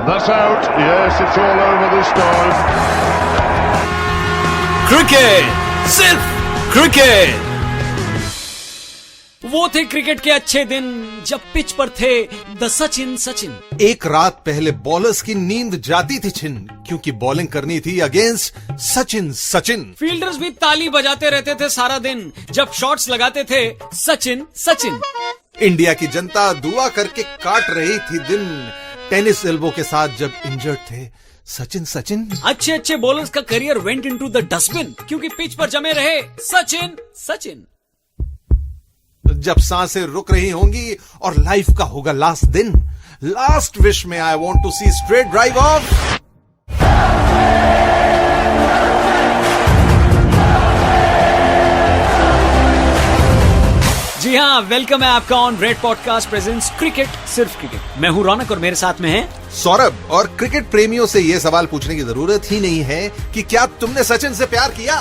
That's out. Yes, it's all over this time. Cricket, सिर्फ cricket. वो थे cricket के अच्छे दिन जब पिच पर थे द सचिन। एक रात पहले बॉलर्स की नींद जाती थी छिन, क्योंकि बॉलिंग करनी थी अगेंस्ट सचिन। फील्डर्स भी ताली बजाते रहते थे सारा दिन जब शॉट्स लगाते थे सचिन। इंडिया की जनता दुआ करके काट रही थी दिन, टेनिस एल्बो के साथ जब इंजर्ड थे सचिन। अच्छे बॉलर्स का career went into the dustbin, क्योंकि पिच पर जमे रहे सचिन। जब सांसें रुक रही होंगी और लाइफ का होगा लास्ट दिन, लास्ट विश में I want to see straight drive of जी हाँ, वेलकम है आपका on red podcast presents cricket, सिर्फ क्रिकेट। मैं हूं रौनक और मेरे साथ में है सौरभ। और क्रिकेट प्रेमियों से यह सवाल पूछने की जरूरत ही नहीं है कि क्या तुमने सचिन से प्यार किया?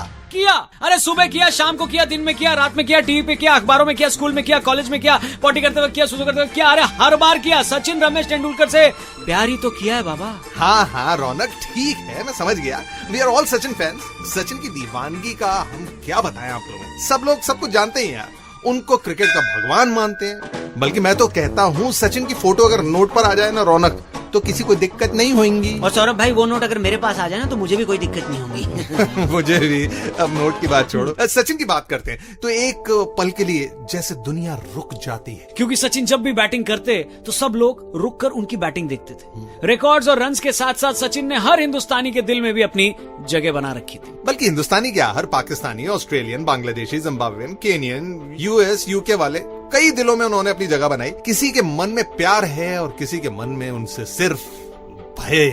अरे सुबह किया, शाम को किया, दिन में किया, रात में किया, टीवी पे किया, अखबारों में किया, स्कूल में किया, कॉलेज में किया, पॉटी करते वक्त किया, सुसु करते वक्त किया, अरे हर बार किया। सचिन रमेश तेंदुलकर से प्यार ही तो किया है बाबा। हाँ रौनक, ठीक है, मैं समझ गया। We are all Sachin fans. Sachin की दीवानगी का हम क्या बताएं आप लोगों। सब लोग सब कुछ जानते ही हैं, उनको क्रिकेट का भगवान मानते हैं। बल्कि मैं तो कहता हूँ सचिन की फोटो अगर नोट पर आ जाए ना रौनक, तो किसी को दिक्कत नहीं होगी। और सौरभ भाई, वो नोट अगर मेरे पास आ जाए ना तो मुझे भी कोई दिक्कत नहीं होगी। मुझे भी। अब नोट की बात छोड़ो, सचिन की बात करते हैं। तो एक पल के लिए जैसे दुनिया रुक जाती है, क्योंकि सचिन जब भी बैटिंग करते तो सब लोग रुक कर उनकी बैटिंग देखते थे। रिकॉर्ड्स और रन्स के साथ साथ सचिन ने हर हिंदुस्तानी के दिल में भी अपनी जगह बना रखी थी। बल्कि हिंदुस्तानी क्या, हर Pakistani, Australian, Bangladeshi, Zimbabwean, Kenyan, US, UK वाले कई दिलों में उन्होंने अपनी जगह बनाई। किसी के मन में प्यार है और किसी के मन में उनसे सिर्फ भय,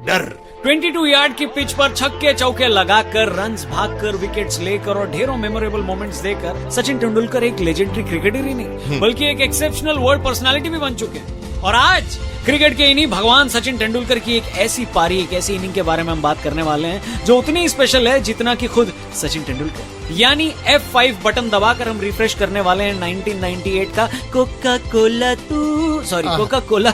डर। 22 यार्ड की पिच पर छक्के चौके लगाकर, रन्स भागकर, विकेट्स लेकर और ढेरों मेमोरेबल मोमेंट्स देकर सचिन तेंदुलकर एक लेजेंडरी क्रिकेटर ही नहीं बल्कि एक एक्सेप्शनल वर्ल्ड पर्सनालिटी भी बन चुके हैं। और आज क्रिकेट के इन्हीं भगवान सचिन तेंदुलकर की एक ऐसी पारी, एक ऐसी इनिंग के बारे में हम बात करने वाले हैं जो उतनी ही स्पेशल है जितना कि खुद सचिन तेंदुलकर। यानी F5 बटन दबाकर हम रिफ्रेश करने वाले हैं 1998 का कोका कोला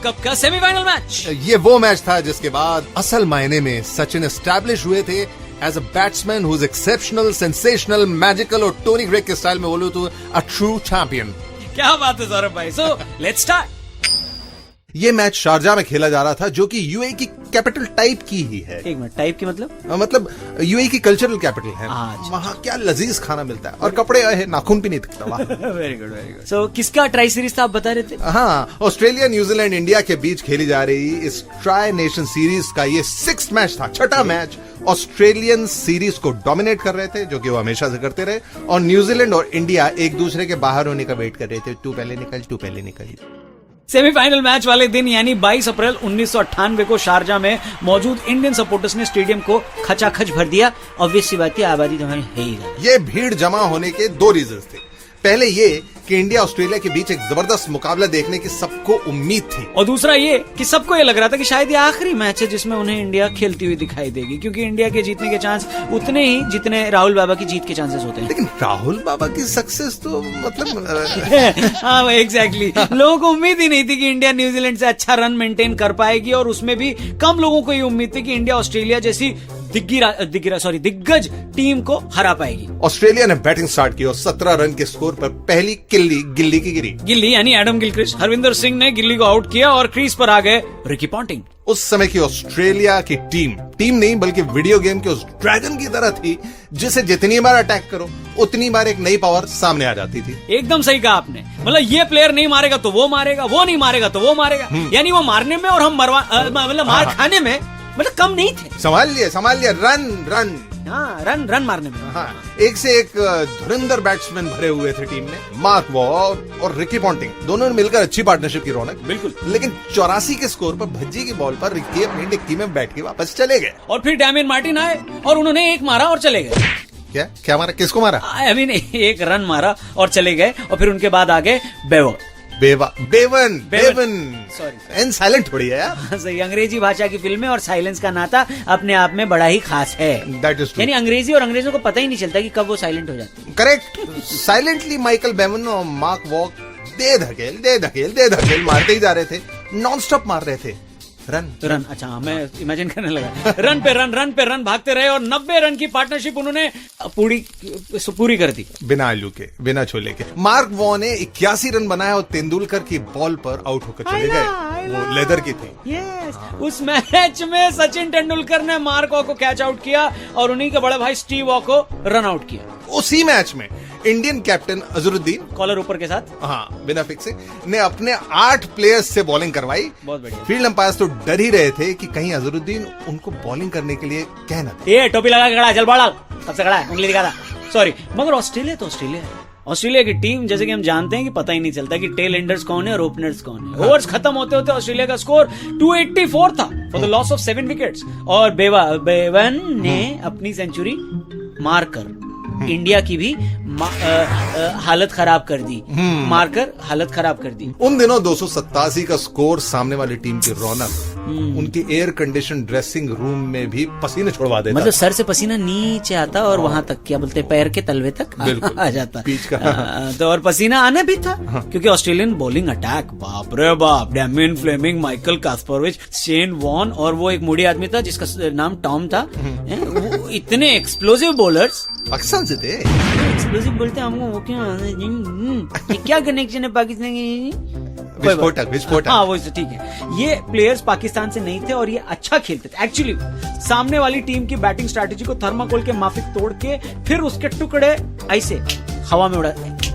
कप का सेमीफाइनल मैच। ये वो मैच था जिसके बाद असल मायने में सचिन एस्टैब्लिश हुए थे as a batsman who is exceptional, sensational, magical और टोनी ग्रेग के स्टाइल में बोलूं तो अ ट्रू चैंपियन। क्या बात है सौरभ भाई। So let's start. ये मैच शारजा में खेला जा रहा था, जो कि यूएई की कैपिटल टाइप की ही है। एक मिनट, टाइप की मतलब यूएई की कल्चरल कैपिटल है। वहाँ क्या लजीज खाना मिलता है और कपड़े नाखून भी नहीं दिखता। Very good. सो किसका ट्राई सीरीज था आप बता रहे थे? हाँ, ऑस्ट्रेलिया, न्यूजीलैंड, इंडिया के बीच खेली जा रही इस ट्राई नेशन सीरीज का ये 6th मैच था, छठा मैच। ऑस्ट्रेलियन सीरीज को डोमिनेट कर रहे थे, जो कि वो हमेशा से करते रहे, और न्यूजीलैंड और इंडिया एक दूसरे के बाहर होने का वेट कर रहे थे। तू पहले निकल। सेमीफाइनल मैच वाले दिन यानी 22 अप्रैल 1998 को शारजा में मौजूद इंडियन सपोर्टर्स ने स्टेडियम को खचाखच भर दिया। ऑब्वियस सी बात है, आबादी तो हमारी है ही। ये भीड़ जमा होने के 2 रीजंस थे। पहले ये कि इंडिया ऑस्ट्रेलिया के बीच एक जबरदस्त मुकाबला देखने की सबको उम्मीद थी, और दूसरा ये कि सबको ये लग रहा था कि शायद ये आखिरी मैच है जिसमें उन्हें इंडिया खेलती हुई दिखाई देगी, क्योंकि इंडिया के जीतने के चांस उतने ही जितने राहुल बाबा की जीत के चांसेस होते हैं। लेकिन राहुल बाबा की सक्सेस तो मतलब हाँ एग्जैक्टली, लोगों को उम्मीद ही नहीं थी कि इंडिया न्यूजीलैंड से अच्छा रन मेंटेन कर पाएगी, और उसमें भी कम लोगों को ये उम्मीद थी कि इंडिया ऑस्ट्रेलिया जैसी दिग्गज टीम को हरा पाएगी। ऑस्ट्रेलिया ने बैटिंग स्टार्ट की और 17 रन के स्कोर पर पहली गिल्ली की गिल्ली यानी एडम गिलक्रिस्ट, हरविंदर सिंह ने गिल्ली को आउट किया और क्रीज पर आ गए रिकी पॉन्टिंग। उस समय की ऑस्ट्रेलिया की टीम नहीं बल्कि वीडियो गेम के उस ड्रैगन की तरह थी, जिसे जितनी बार अटैक करो उतनी बार एक नई पावर सामने आ जाती थी। एकदम सही कहा आपने। मतलब ये प्लेयर नहीं मारेगा तो वो मारेगा, वो नहीं मारेगा तो वो मारेगा, यानी वो मारने में और हम मार खाने में मतलब कम नहीं थे। संभाल लिया रन मारने में। हाँ, एक से एक धुरंधर बैट्समैन भरे हुए थे टीम में। मार्क वॉ और रिकी पॉन्टिंग दोनों ने मिलकर अच्छी पार्टनरशिप की रौनक। बिल्कुल। लेकिन 84 के स्कोर पर भज्जी की बॉल पर रिकी अपनी डिक्की में बैठ के वापस चले गए, और फिर डैमियन मार्टिन आए और उन्होंने एक मारा और चले गए। क्या मारा? किसको मारा? एक रन मारा और चले गए, और फिर उनके बाद आ गए बेवन सॉरी, एन साइलेंट थोड़ी है यार। सही, अंग्रेजी भाषा की फिल्म में और साइलेंस का नाता अपने आप में बड़ा ही खास है। That is true. यानी अंग्रेजी और अंग्रेजों को पता ही नहीं चलता कि कब वो साइलेंट हो जाते हैं। करेक्ट। साइलेंटली माइकल बेवन और मार्क वॉक दे धकेल मारते ही जा रहे थे, नॉन स्टॉप मार रहे थे। रन, अच्छा हाँ, मैं इमेजिन करने लगा। रन पे रन भागते रहे और 90 रन की पार्टनरशिप उन्होंने पूरी कर दी, बिना आलू के, बिना छोले के। मार्क वॉ ने 81 रन बनाया और तेंदुलकर की बॉल पर आउट होकर चले गए। वो लेदर की थी। यस, उस मैच में सचिन तेंदुलकर ने मार्क वॉ को कैच आउट किया और उन्हीं के बड़े भाई स्टीव वॉ को रन आउट किया। उसी मैच में इंडियन कैप्टन अजहरुद्दीन कॉलर ऊपर के साथ, हाँ बिना फिक्सिंग, ने अपने 8 प्लेयर्स से बॉलिंग करवाई। बहुत बढ़िया। फील्ड अंपायर्स तो डर ही रहे थे कि कहीं अजहरुद्दीन उनको बॉलिंग करने के लिए कह ना दे। ये टोपी लगा के खड़ा है, चल बड़ा सबसे खड़ा है, उंगली दिखा था, सॉरी। मगर ऑस्ट्रेलिया तो ऑस्ट्रेलिया है। ऑस्ट्रेलिया की टीम जैसे कि हम जानते हैं कि पता ही नहीं चलता कि टेल एंडर्स कौन है और ओपनर्स कौन है। ओवर्स खत्म होते होते ऑस्ट्रेलिया का स्कोर 284 था for the loss of 7 wickets और बेवन ने अपनी सेंचुरी मारकर इंडिया की भी हालत खराब कर दी, मारकर हालत खराब कर दी। उन दिनों 287 का स्कोर सामने वाली टीम की रौनक उनकी एयर कंडीशन ड्रेसिंग रूम में भी पसीने छुड़वा देता। मतलब सर से पसीना नीचे आता और वहां तक क्या बोलते हैं, पैर के तलवे तक आ जाता पीच का। तो और पसीना आने भी था क्योंकि ऑस्ट्रेलियन बॉलिंग अटैक, बाप रे बाप, Damien Fleming, Michael Kasprowicz, Shane Warne और वो एक मूडी आदमी था जिसका नाम टॉम था। वो इतने एक्सप्लोसिव बॉलर्स, पाकिस्तान से थे। एक्सप्लोसिव बोलते हैं हमको, वो क्यों, ये क्या कनेक्शन है पाकिस्तान की? विस्फोटक। हाँ वो ठीक है। ये प्लेयर्स पाकिस्तान से नहीं थे और ये अच्छा खेलते थे। एक्चुअली सामने वाली टीम की बैटिंग स्ट्रैटेजी को थर्माकोल के माफिक तोड़ के फिर उसके टुकड़े ऐसे हवा में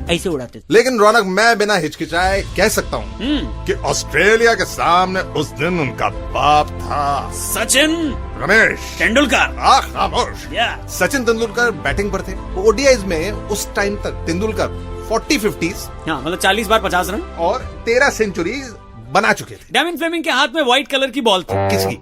ऐसे उड़ाते थे। लेकिन रौनक, मैं बिना हिचकिचाए कह सकता हूँ कि ऑस्ट्रेलिया के सामने उस दिन उनका बाप था सचिन रमेश तेंदुलकर। खामोश। सचिन तेंदुलकर बैटिंग पर थे। ओडीआईज में उस टाइम तक तेंदुलकर 40-50s, हाँ मतलब 40 बार 50 रन और 13 सेंचुरी बना चुके थे। डैमिन फ्लेमिंग के हाथ में व्हाइट कलर की बॉल थी। किसकी?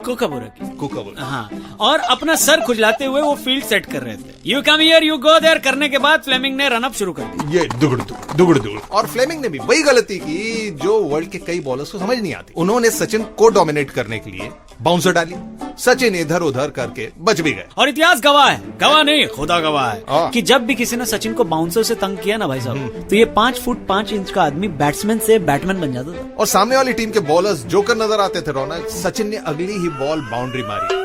कोकाबुरा की। कोकाबुरा। हाँ, और अपना सर खुजलाते हुए वो फील्ड सेट कर रहे थे। You come here you go there करने के बाद फ्लेमिंग ने रन अप शुरू कर दी। ये दुगड़। और फ्लेमिंग ने भी वही गलती की जो वर्ल्ड के कई बॉलर्स को समझ नहीं आती। उन्होंने सचिन को डोमिनेट करने के लिए बाउंसर डाली। सचिन इधर उधर करके बच भी गए। और इतिहास गवाह है, गवाह नहीं खुदा गवाह है हाँ। कि जब भी किसी ने सचिन को बाउंसर से तंग किया ना भाई साहब, तो ये 5 फुट 5 इंच का आदमी बैट्समैन से बैटमैन बन जाता था। और सामने वाली टीम के बॉलर्स जोकर नजर आते थे रौनक। सचिन ने अगली ही बॉल बाउंड्री मारी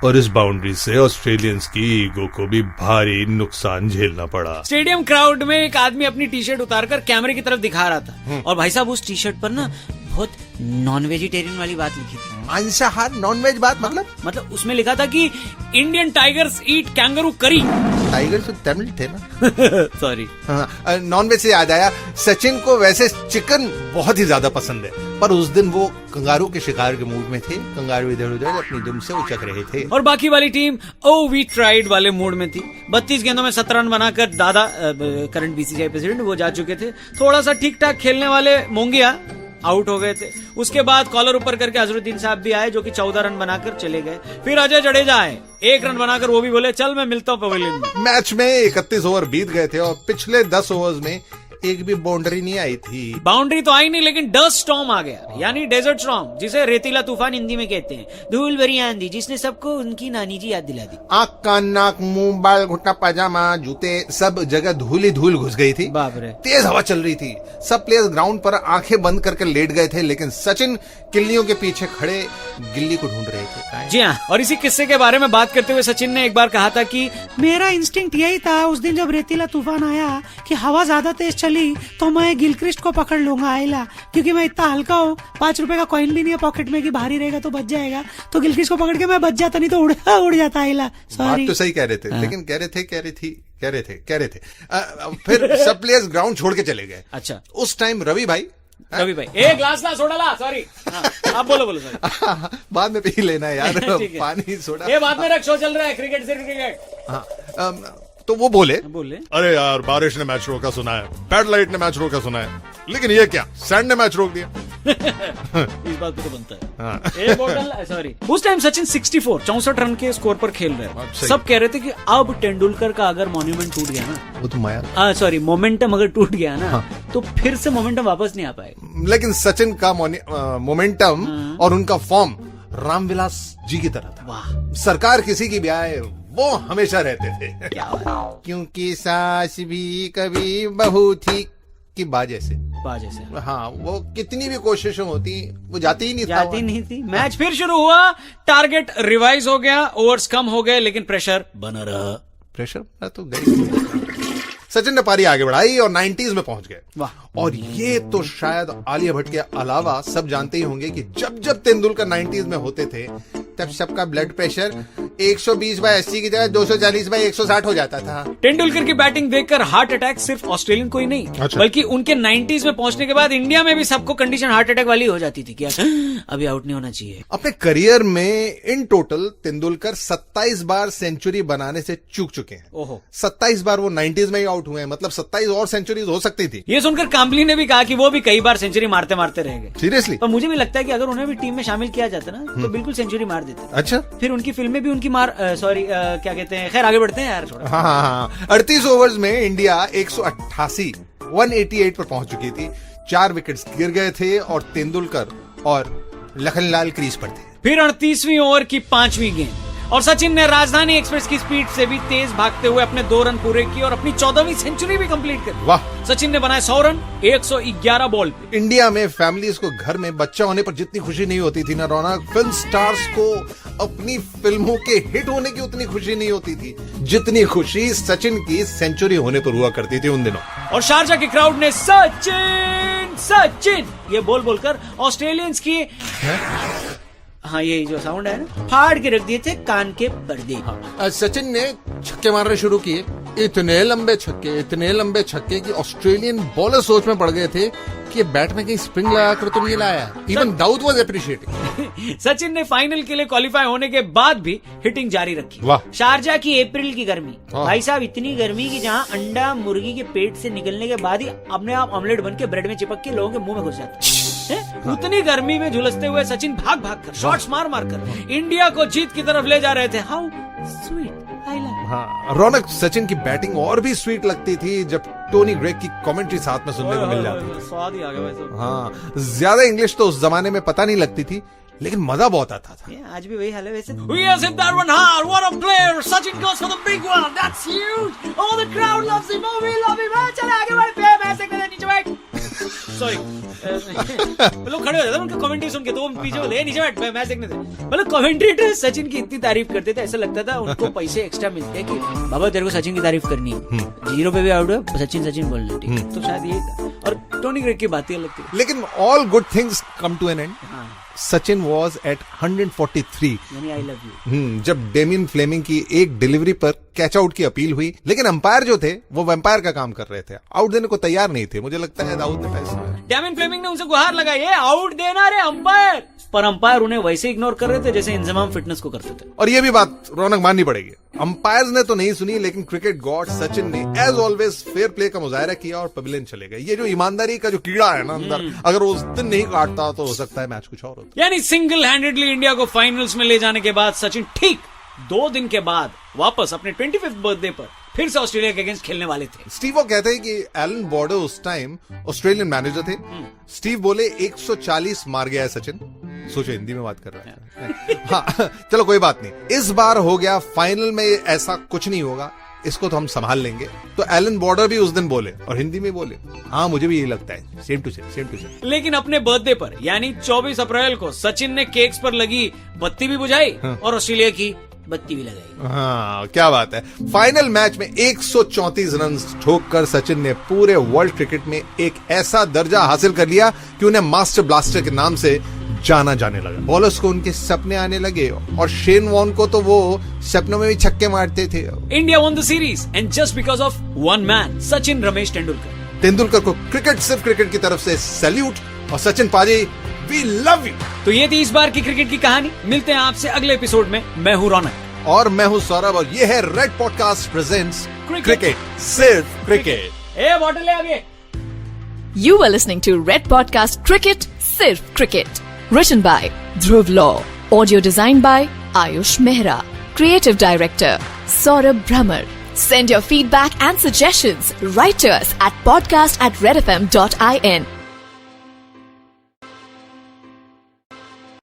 और इस बाउंड्री से ऑस्ट्रेलियंस की ईगो को भी भारी नुकसान झेलना पड़ा। स्टेडियम क्राउड में एक आदमी अपनी टी शर्ट उतारकर कैमरे की तरफ दिखा रहा था और भाई साहब उस टी शर्ट पर ना बहुत नॉन वेजिटेरियन वाली बात लिखी थी। मांसाहार नॉनवेज बात मतलब उसमें लिखा था कि इंडियन टाइगर्स ईट कैंगरू करी। टाइगर तो तमिल थे ना। सॉरी। नॉनवेज से याद आया, सचिन को वैसे चिकन बहुत ही ज्यादा पसंद है, पर उस दिन वो कंगारू के शिकार के मूड में थे। कंगारू इधर उधर अपनी दुम से उचक रहे थे और बाकी वाली टीम ओ वी ट्राइड वाले मूड में थी। 32 गेंदों में 17 रन बनाकर दादा करंट बीसीसीआई प्रेसिडेंट वो जा चुके थे। थोड़ा सा ठीक ठाक खेलने वाले मोंगिया आउट हो गए थे। उसके बाद कॉलर ऊपर करके अजहरुद्दीन साहब भी आए जो कि 14 रन बनाकर चले गए। फिर अजय जडेजा आए, 1 रन बनाकर वो भी बोले चल मैं मिलता हूँ पवेलियन में। मैच में 31 ओवर बीत गए थे और पिछले 10 ओवर्स में एक भी बाउंड्री नहीं आई थी। बाउंड्री तो आई नहीं, लेकिन डस्ट स्टॉर्म आ गया, यानी डेजर्ट स्टॉर्म, जिसे रेतीला तूफान हिंदी में कहते हैं। धूल भरी आंधी जिसने सबको उनकी नानी जी याद दिला दी। आंख कान नाक मुंह बाल घुटना पाजामा जूते सब जगह धूल ही धूल घुस गई थी। बाप रे। तेज हवा चल रही थी। सब प्लेयर्स ग्राउंड पर आंखें बंद करके लेट गए थे, लेकिन सचिन किल्लियों के पीछे खड़े गिल्ली को ढूंढ रहे थे। जी हाँ, और इसी किस्से के बारे में बात करते हुए सचिन ने एक बार कहा था कि मेरा इंस्टिंक्ट यही था उस दिन जब रेतीला तूफान आया कि हवा ज्यादा तेज चली तो मैं गिलक्रिस्ट को पकड़ लूंगा आयला, क्योंकि मैं इतना हल्का हूँ, 5 रुपए का कॉइन भी नहीं है पॉकेट में कि भारी रहेगा तो बच जाएगा, तो गिलक्रिस्ट को पकड़ के मैं बच जाता, नहीं तो उड़ जाता आयला। बात तो सही कह रहे थे, लेकिन कह रहे थे फिर सब प्लेयर्स ग्राउंड छोड़ के चले गए। अच्छा, उस टाइम रवि भाई एक ग्लास ला सोडा ला, सॉरी आप बोलो सर। बाद में पी लेना यार पानी सोडा। ये बाद में रख, शो चल रहा है क्रिकेट से क्रिकेट। हाँ, तो वो बोले अरे यार बारिश ने मैच रोका सुना है, पैड लाइट ने मैच रोका सुना है, लेकिन ये क्या सैंड ने मैच रोक दिया। इस बात पे तो बनता है। एक बोतल सॉरी। उस टाइम सचिन 64 रन के स्कोर पर खेल रहे हैं। सब कह रहे थे कि अब तेंदुलकर का अगर मॉन्यूमेंट टूट गया ना, वो तो माया सॉरी मोमेंटम अगर टूट गया ना, तो फिर से मोमेंटम वापस नहीं आ पाएगा। लेकिन सचिन का मोमेंटम और उनका फॉर्म रामविलास जी की तरह था। वाह। सरकार किसी की भी आए वो हमेशा रहते थे। क्या बात। क्योंकि सास भी कभी बहू थी, कि बाजे से। बाजे से हाँ, वो कितनी भी कोशिशें होती वो जाती ही नहीं था। जाती नहीं थी। मैच फिर शुरू हुआ, टारगेट रिवाइज हो गया, ओवर्स कम हो गए, लेकिन प्रेशर बना रहा। प्रेशर तो गई। सचिन ने पारी आगे बढ़ाई और 90s में पहुंच गए। वाह। और ये तो शायद आलिया भट्ट के अलावा सब जानते ही होंगे कि जब जब तेंदुलकर 90s में होते थे तब सबका ब्लड प्रेशर 120/80 की जगह 240/160 हो जाता था। तेंदुलकर की बैटिंग देखकर हार्ट अटैक सिर्फ ऑस्ट्रेलियन को ही नहीं, अच्छा। बल्कि उनके 90s में पहुंचने के बाद इंडिया में भी सबको कंडीशन हार्ट अटैक वाली हो जाती थी। क्या अभी आउट नहीं होना चाहिए। अपने करियर में इन टोटल तेंदुलकर 27 बार सेंचुरी बनाने से चूक चुके हैं। ओहो। 27 बार वो 90s में ही आउट हुए हैं, मतलब 27 और सेंचुरीज हो सकती थी। ये सुनकर काम्बली ने भी कहा कि वो भी कई बार सेंचुरी मारते मारते रह गए। सीरियसली? पर मुझे भी लगता है कि अगर उन्हें भी टीम में शामिल किया जाता ना तो बिल्कुल सेंचुरी मार देते। अच्छा। फिर उनकी फिल्में भी उनकी क्या कहते हैं, खैर आगे बढ़ते हैं यार थोड़ा। हाँ। 38 ओवर्स में इंडिया 188 पर पहुंच चुकी थी। 4 विकेट्स गिर गए थे और तेंदुलकर और लखनलाल क्रीज पर थे। फिर 38वीं ओवर की 5वीं गेंद और सचिन ने राजधानी एक्सप्रेस की स्पीड से भी तेज भागते हुए अपने 2 रन पूरे किए और अपनी 14वीं सेंचुरी भी कंप्लीट कर। वाह। सचिन ने बनाए 100 रन 111 बॉल पे। इंडिया में फैमिलीज को घर में बच्चा होने पर जितनी खुशी नहीं होती थी ना रौनक, फिल्म स्टार्स को अपनी फिल्मों के हिट होने की उतनी खुशी नहीं होती थी जितनी खुशी सचिन की सेंचुरी होने पर हुआ करती थी उन दिनों। और शारजा के क्राउड ने सचिन सचिन ये बोल बोलकर ऑस्ट्रेलियंस की हाँ, ये जो साउंड है ना, फाड़ के रख दिए थे कान के पर्दे। सचिन ने छक्के मारने शुरू किए, इतने लंबे छक्के कि ऑस्ट्रेलियन बॉलर सोच में पड़ गए थे कि बैट में कहीं स्प्रिंग लगाकर तो नहीं लाया। Even Dawood was appreciating. Sachin ने फाइनल के लिए क्वालिफाई होने के बाद भी हिटिंग जारी रखी। वाह। शारजा की अप्रैल की गर्मी, भाई साहब इतनी गर्मी कि जहाँ अंडा मुर्गी के पेट से निकलने के बाद ही अपने आप ऑमलेट बन के ब्रेड में चिपक के लोगों के मुंह में घुस जाता है। उतनी गर्मी में झुलसते हुए सचिन भाग भाग कर शॉट्स मार मार कर इंडिया को जीत की तरफ ले जा रहे थे। How sweet I love. हाँ, रौनक सचिन की बैटिंग और भी स्वीट लगती थी जब टोनी ग्रेग की कमेंट्री साथ में सुनने को मिल जाती थी। स्वाद ही आ गया वैसे। हाँ, ज्यादा इंग्लिश तो उस जमाने में पता नहीं लगती थी, लेकिन मजा बहुत आता था। आज भी वही हाल है वैसे। We has hit that one hard. What a player! Sachin goes for the big one. That's huge. Oh, the crowd loves him. Oh, we love him. चले आगे बढ़ पे मैच के नीचे बैठ। Sorry. लोग खड़े हो जाते हैं उनका कमेंट्री सुन के, तो वो पीछे बोले नीचे बैठ मैच देखने थे। मतलब कमेंट्रेटर सचिन की इतनी तारीफ करते थे, ऐसा लगता था उनको पैसे एक्स्ट्रा मिलते हैं कि बाबा तेरे को सचिन की तारीफ करनी है, 0 पे भी आउट हुआ सचिन सचिन बोलना, ठीक है। तो शायद यही था। और टोनी ग्रेग की बातें अलग थी। लेकिन all good things come to an end. Sachin was at 143 I love you जब डेमियन फ्लेमिंग की एक डिलीवरी पर कैच आउट की अपील हुई, लेकिन अंपायर जो थे वो वैम्पायर का काम कर रहे थे, आउट देने को तैयार नहीं थे। मुझे लगता है दाऊद ने फैसला। डेमियन फ्लेमिंग ने उनसे गुहार लगाई है आउट देना रे अंपायर, पर अंपायर उन्हें वैसे इग्नोर कर रहे थे जैसे इंजमाम फिटनेस को करते थे। और ये भी बात रौनक माननी पड़ेगी, अंपायर्स ने तो नहीं सुनी, लेकिन क्रिकेट गॉड सचिन ने एज ऑलवेज फेयर प्ले का मुजाहरा किया और पवेलियन चले गए। ये जो ईमानदारी का जो कीड़ा है ना अंदर, अगर उस दिन नहीं काटता तो हो सकता है मैच कुछ और होता। यानी सिंगल हैंडेडली इंडिया को फाइनल्स में ले जाने के बाद सचिन ठीक 2 दिन के बाद वापस अपने 25th बर्थडे पर फिर से ऑस्ट्रेलिया के अगेंस्ट खेलने वाले थे। स्टीव वो कहते हैं कि एलन बॉर्डर उस टाइम ऑस्ट्रेलियन मैनेजर थे। स्टीव बोले 140 मार गया है सचिन। सोचो हिंदी में बात कर रहा है। हाँ, चलो कोई बात नहीं, इस बार हो गया, फाइनल में ऐसा कुछ नहीं होगा, इसको तो हम संभाल लेंगे। तो एलन बॉर्डर भी उस दिन बोले और हिंदी में बोले। हाँ, मुझे भी यही लगता है, सेम टू सेम। लेकिन अपने बर्थडे पर यानी 24 अप्रैल को सचिन ने केक्स पर लगी बत्ती भी बुझाई और ऑस्ट्रेलिया की बत्ती भी लगाई। हाँ, क्या बात है। फाइनल मैच में 134 रन ठोककर सचिन ने पूरे वर्ल्ड क्रिकेट में एक ऐसा दर्जा हासिल कर लिया कि उन्हें मास्टर ब्लास्टर के नाम से जाना जाने लगा। बॉलर्स को उनके सपने आने लगे और शेन वॉर्न को तो वो सपनों में भी छक्के मारते थे। India won the series and just because of one man, Sachin Ramesh Tendulkar. Tendulkar को क्रिकेट सिर्फ क्रिकेट की तरफ से सैल्यूट और सचिन पाजी वी लव यू। तो ये थी इस बार की क्रिकेट की कहानी। मिलते हैं आपसे अगले एपिसोड में। मैं हूं रौनक और मैं हूं सौरभ और ये है रेड पॉडकास्ट प्रेजेंट्स क्रिकेट सिर्फ क्रिकेट। ए बॉटल ले आगे। You were listening to Red Podcast Cricket, Sirf Cricket. Written by Dhruv Law. Audio designed by Ayush Mehra. Creative Director Saurabh Brahmer. Send your feedback and suggestions right to us at podcast@redfm.in.